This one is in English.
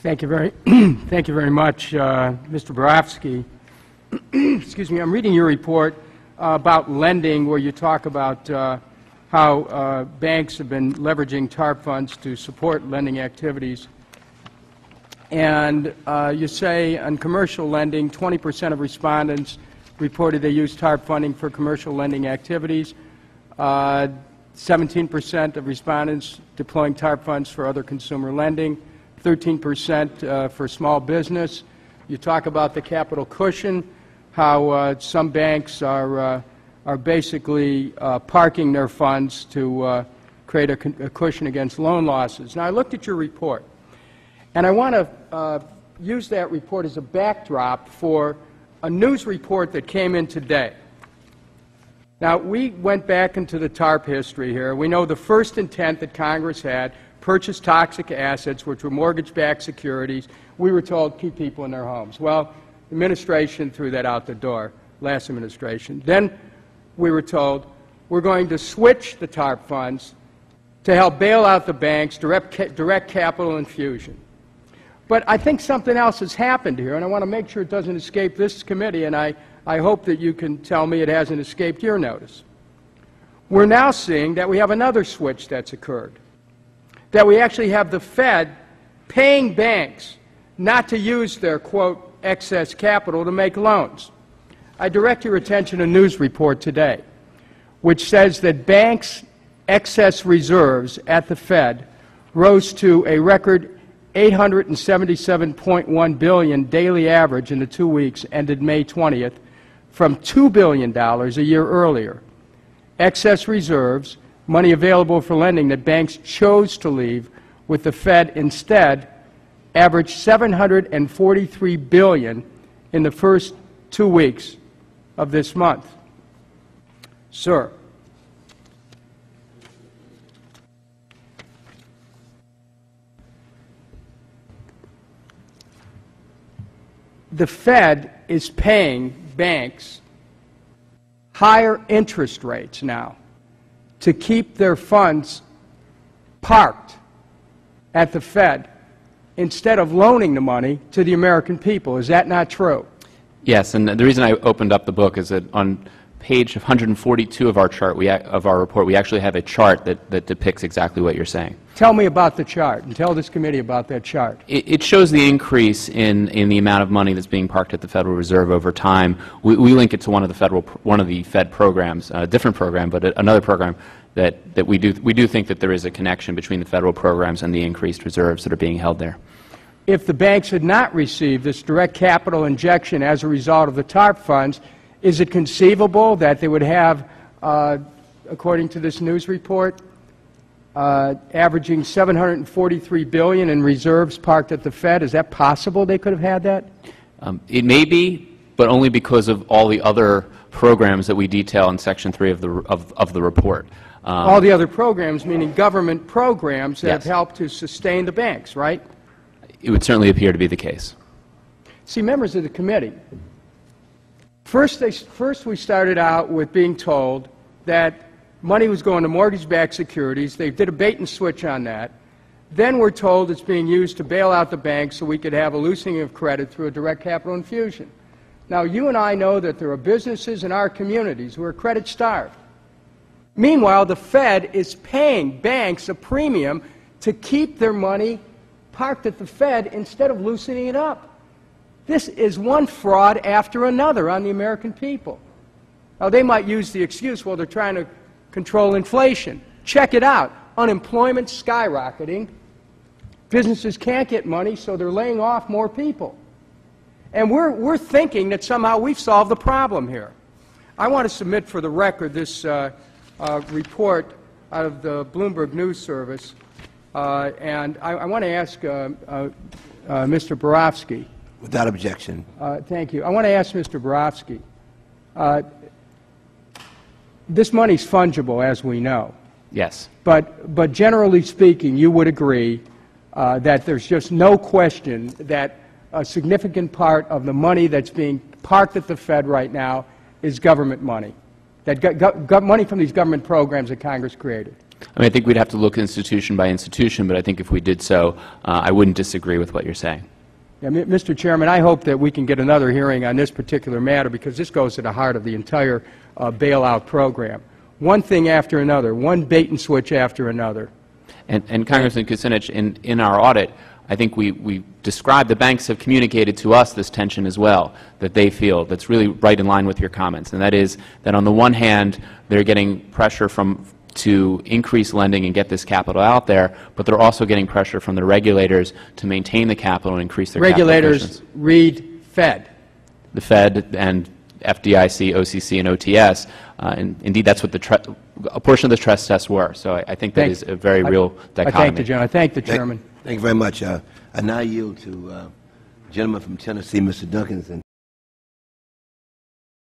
Thank you very, thank you very much, Mr. Borofsky. Excuse me. I'm reading your report about lending, where you talk about how banks have been leveraging TARP funds to support lending activities. And you say on commercial lending, 20% of respondents reported they used TARP funding for commercial lending activities. 17% of respondents deploying TARP funds for other consumer lending. 13% for small business. You talk about the capital cushion, how some banks are basically parking their funds to create a cushion against loan losses. Now, I looked at your report, and I want to use that report as a backdrop for a news report that came in today. Now, we went back into the TARP history here. We know the first intent that Congress had, purchase toxic assets, which were mortgage-backed securities. We were told keep people in their homes. Well, the administration threw that out the door, last administration. Then we were told we're going to switch the TARP funds to help bail out the banks, direct capital infusion. But I think something else has happened here, and I want to make sure it doesn't escape this committee, and I hope that you can tell me it hasn't escaped your notice. We're now seeing that we have another switch that's occurred, that we actually have the Fed paying banks not to use their, quote, excess capital to make loans. I direct your attention to a news report today, which says that banks' excess reserves at the Fed rose to a record $877.1 billion daily average in the 2 weeks ended May 20th, from $2 billion a year earlier. Excess reserves, money available for lending that banks chose to leave with the Fed instead, averaged $743 billion in the first 2 weeks of this month. Sir, the Fed is paying banks higher interest rates now to keep their funds parked at the Fed instead of loaning the money to the American people. Is that not true? Yes, and the reason I opened up the book is that on page 142 of our chart, of our report, we actually have a chart that depicts exactly what you're saying. Tell me about the chart, and tell this committee about that chart. It shows the increase in the amount of money that's being parked at the Federal Reserve over time. We link it to one of the Fed programs, a different program, but another program that we do think that there is a connection between the Federal programs and the increased reserves that are being held there. If the banks had not received this direct capital injection as a result of the TARP funds, is it conceivable that they would have, according to this news report, averaging $743 billion in reserves parked at the Fed? Is that possible they could have had that? It may be, but only because of all the other programs that we detail in Section 3 of the report. All the other programs, meaning government programs that Yes. have helped to sustain the banks, right? It would certainly appear to be the case. See, members of the committee, first we started out with being told that money was going to mortgage-backed securities. They did a bait-and-switch on that. Then we're told it's being used to bail out the banks so we could have a loosening of credit through a direct capital infusion. Now, you and I know that there are businesses in our communities who are credit-starved. Meanwhile, the Fed is paying banks a premium to keep their money parked at the Fed instead of loosening it up. This is one fraud after another on the American people. Now, they might use the excuse, well, they're trying to control inflation. Check it out. Unemployment's skyrocketing. Businesses can't get money, so they're laying off more people. And we're thinking that somehow we've solved the problem here. I want to submit for the record this report out of the Bloomberg News Service, and I want to ask Mr. Borofsky. Without objection. Thank you. I want to ask Mr. Borofsky. This money's fungible, as we know. Yes. But generally speaking, you would agree that there's just no question that a significant part of the money that's being parked at the Fed right now is government money, that money from these government programs that Congress created. I mean, I think we'd have to look institution by institution, but I think if we did so, I wouldn't disagree with what you're saying. Yeah, Mr. Chairman, I hope that we can get another hearing on this particular matter, because this goes to the heart of the entire bailout program. One thing after another, one bait and switch after another. And Congressman Kucinich, in our audit, I think we described, the banks have communicated to us this tension as well, that they feel, that's really right in line with your comments, and that is that on the one hand, they're getting pressure to increase lending and get this capital out there, but they're also getting pressure from the regulators to maintain the capital and increase their regulators capital cushions. Read Fed. The Fed and FDIC, OCC, and OTS, and indeed that's what a portion of the stress tests were. So I think that is a very real dichotomy. I thank the Chairman. Thank you very much. I now yield to the gentleman from Tennessee, Mr. Duncan.